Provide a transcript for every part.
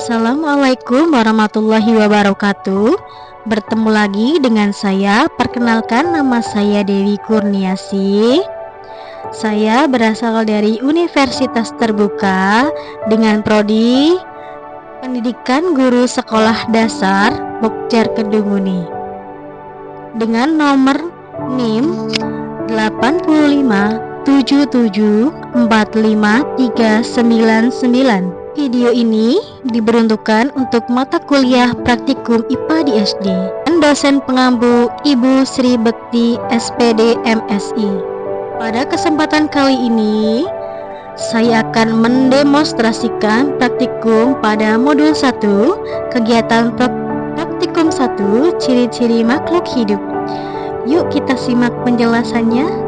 Assalamualaikum warahmatullahi wabarakatuh. Bertemu lagi dengan saya. Perkenalkan, nama saya Dewi Kurniasi. Saya berasal dari Universitas Terbuka dengan prodi Pendidikan Guru Sekolah Dasar Bokjar Kedunguni dengan nomor NIM 8577453999. Video ini diperuntukkan untuk mata kuliah praktikum IPA di SD dan dosen pengampu Ibu Sri Bekti SPD MSI. Pada kesempatan kali ini saya akan mendemonstrasikan praktikum pada modul 1 kegiatan praktikum 1 ciri-ciri makhluk hidup. Yuk kita simak penjelasannya.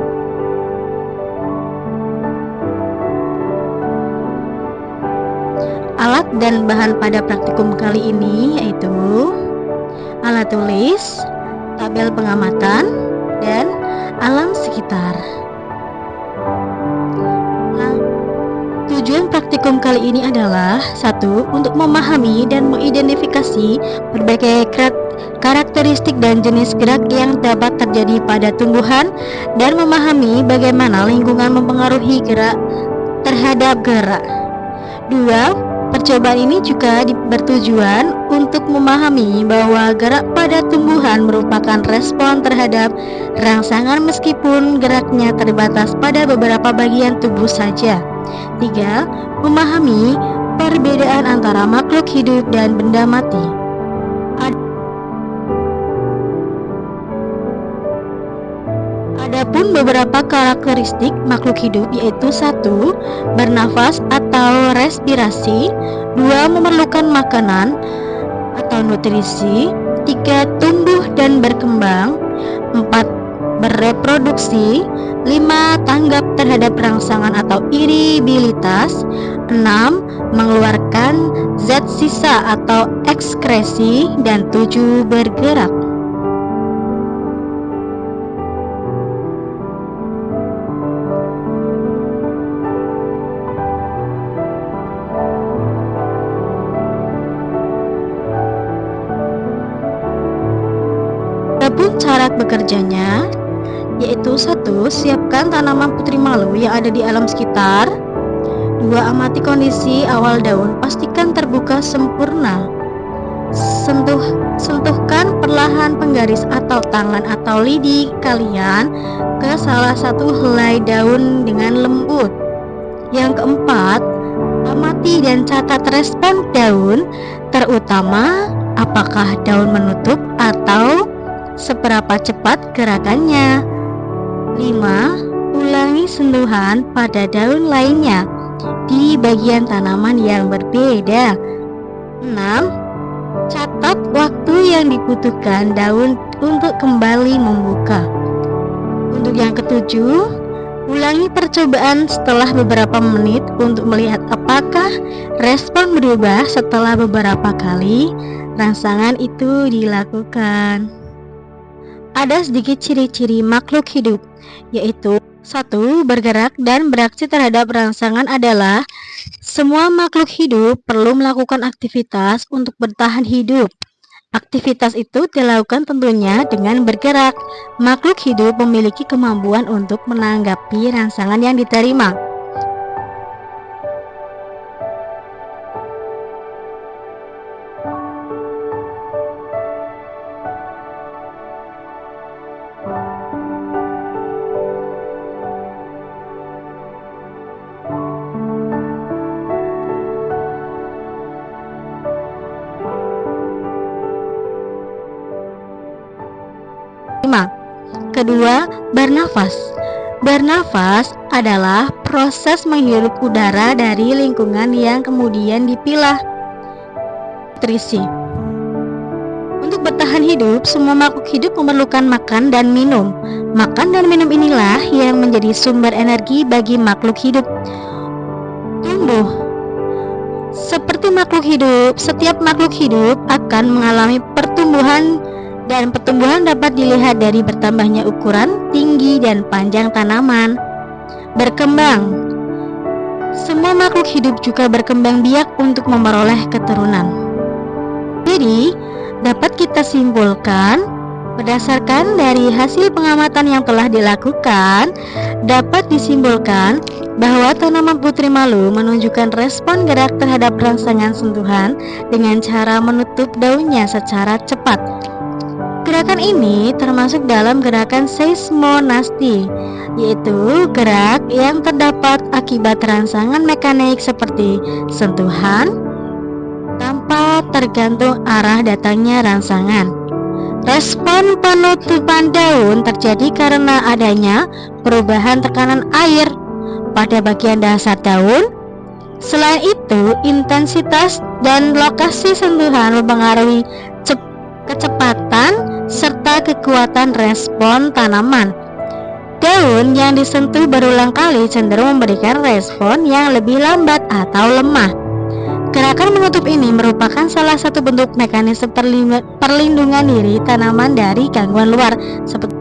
Alat dan bahan pada praktikum kali ini yaitu alat tulis, tabel pengamatan, dan alam sekitar. Nah, tujuan praktikum kali ini adalah 1. Untuk memahami dan mengidentifikasi berbagai karakteristik dan jenis gerak yang dapat terjadi pada tumbuhan dan memahami bagaimana lingkungan mempengaruhi gerak terhadap gerak. 2. Percobaan ini juga bertujuan untuk memahami bahwa gerak pada tumbuhan merupakan respon terhadap rangsangan meskipun geraknya terbatas pada beberapa bagian tubuh saja. 3. Memahami perbedaan antara makhluk hidup dan benda mati. Adapun beberapa karakteristik makhluk hidup yaitu 1. Bernafas atau respirasi. 2. Memerlukan makanan atau nutrisi. 3. Tumbuh dan berkembang. 4. Bereproduksi. 5. Tanggap terhadap rangsangan atau iribilitas. 6. Mengeluarkan zat sisa atau ekskresi. Dan 7. Bergerak. Adapun cara bekerjanya yaitu 1. Siapkan tanaman putri malu yang ada di alam sekitar. 2. Amati kondisi awal daun, pastikan terbuka sempurna. Sentuhkan perlahan penggaris atau tangan atau lidi kalian ke salah satu helai daun dengan lembut. Yang keempat, amati dan catat respon daun, terutama apakah daun menutup atau seberapa cepat gerakannya. 5. Ulangi sentuhan pada daun lainnya di bagian tanaman yang berbeda. 6. Catat waktu yang dibutuhkan daun untuk kembali membuka. Untuk yang ketujuh, ulangi percobaan setelah beberapa menit untuk melihat apakah respon berubah setelah beberapa kali rangsangan itu dilakukan. Ada sedikit ciri-ciri makhluk hidup, yaitu 1. Bergerak dan bereaksi terhadap rangsangan adalah semua makhluk hidup perlu melakukan aktivitas untuk bertahan hidup. Aktivitas itu dilakukan tentunya dengan bergerak. Makhluk hidup memiliki kemampuan untuk menanggapi rangsangan yang diterima. Kedua, bernafas. Bernafas adalah proses menghirup udara dari lingkungan yang kemudian dipilah. Nutrisi. Untuk bertahan hidup, semua makhluk hidup memerlukan makan dan minum. Makan dan minum inilah yang menjadi sumber energi bagi makhluk hidup. Tumbuh. Seperti makhluk hidup, setiap makhluk hidup akan mengalami pertumbuhan, dan pertumbuhan dapat dilihat dari bertambahnya ukuran, tinggi, dan panjang tanaman. Berkembang. Semua makhluk hidup juga berkembang biak untuk memperoleh keturunan. Jadi, dapat kita simpulkan berdasarkan dari hasil pengamatan yang telah dilakukan, dapat disimpulkan bahwa tanaman putri malu menunjukkan respon gerak terhadap rangsangan sentuhan dengan cara menutup daunnya secara cepat. Gerakan ini termasuk dalam gerakan seismonasti, yaitu gerak yang terdapat akibat rangsangan mekanik seperti sentuhan tanpa tergantung arah datangnya rangsangan. Respon penutupan daun terjadi karena adanya perubahan tekanan air pada bagian dasar daun. Selain itu, intensitas dan lokasi sentuhan mempengaruhi kecepatan serta kekuatan respon tanaman. Daun yang disentuh berulang kali cenderung memberikan respon yang lebih lambat atau lemah. Gerakan menutup ini merupakan salah satu bentuk mekanisme perlindungan diri tanaman dari gangguan luar seperti